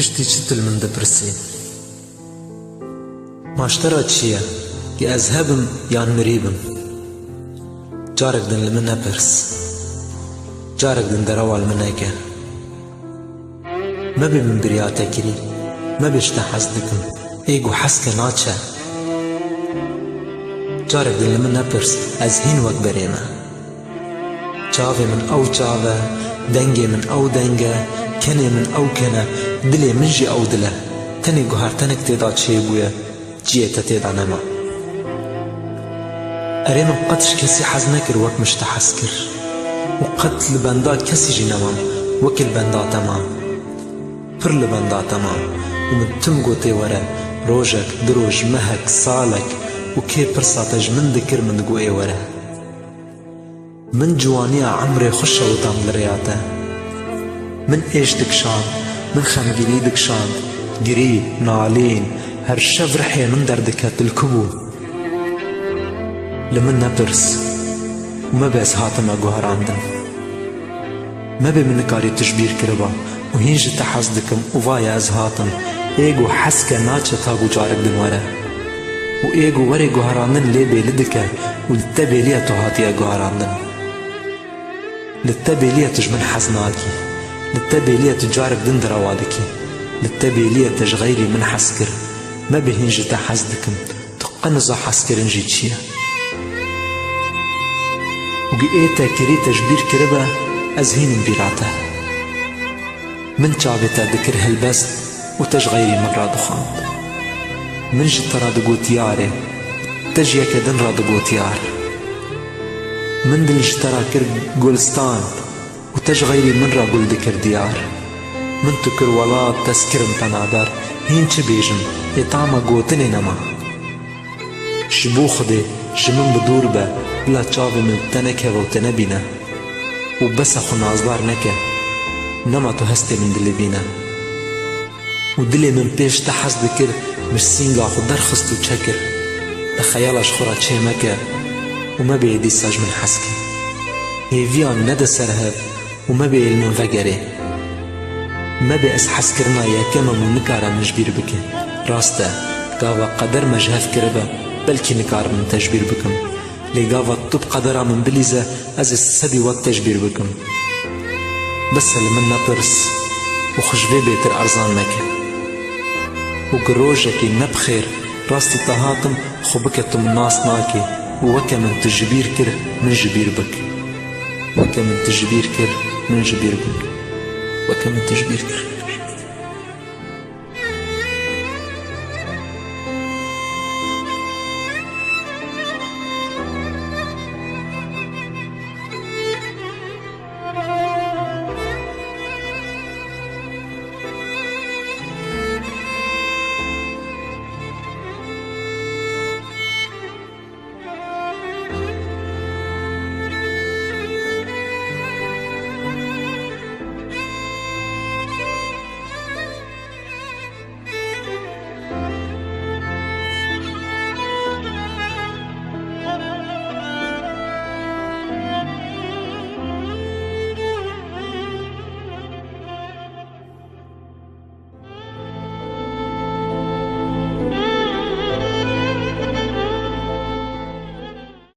تشتي شتل من دبرسين ما اشترى تشيا يا أذهبم يا مريبم جارك دن لمنها برس جارك دن دروال منايكا ما بي من برياتا كري ما بيشتا حسدكم ايقو حسكا ناتشا جارك دن لمنها برس أزهين وكبرينا چاوه من او چاوه دنگه من او دنگه کنه من او کنه دله من جي او دله تنه گوهرتنك تيدا چه بويا جيتا تيدا نما اري من قدش كسي حز نكر وك مشتحس كر وقد لبندا كسي جي نمام وك البندا تمام پر لبندا تمام ومن تم قوتي ورا روجك دروج مهك صالك وكي برساتج من ذكر من قوئي ورا من جوانيا عمري خشة وطام لرياته من ايش دكشان من خمجيلي دكشان قريب نالين هرشف رحية من دردكات الكبو لمن نبرس وما بس هاتم اقوهر عندن ما بي من كاري تشبير كربا وهينج تحصدكم وفايا از هاتم ايقو حسكا ناتشا تاقو جارك دمورا وايقو وري قوهرانن ليبي لدكا ولتبي ليا تهاتي اقوهرانن لتبي ليا تجمن حزناكي لتبي ليا تجارك دندر اوادكي لتبي ليا تجغيري من حسكر ما بهنج تحصدكم تقنزا حسكر نجي تشيا وقيتا كري تجبير كربا أزهين بيراته من شعبتا ذكر هالبس وتجغيري من رادخان من جتا رادقو تياري تجيا كدن رادقو تيار من دل جتا كر قولستان وتجغيري من راقول ذكر ديار من تكر ولاد تسكرم تنادر هين بيجم يطعما قوتني نما شبو خدي جمن بدور با بلا چاوه من تنكه و تنبينا وبس اخو نازدار نكه نما تو هسته من دل بينا ودلي من پیش تحس دكر مش سينغا خو درخست و چكر لخيالش خورا چه مكه وما بيدي ساج من حسكي هيفيان ندى سرهب وما بي المن فقري ما بي اس حسكرنا يا كما من نكارا من جبير بكي راستا قاوا قدر مجهف كربا بلكي نكار من تجبير بكم لقاوا الطب قدرا من بليزة از السبي وقت تجبير بكم بس لمن نبرس وخشبي بيتر ارزان مكة وقروجكي نبخير راستي تهاتم خبكتم الناس ناكي ووكا من تجبير كر من جبير بك وكا من تجبير كر من جبير بك وكا من تجبير كر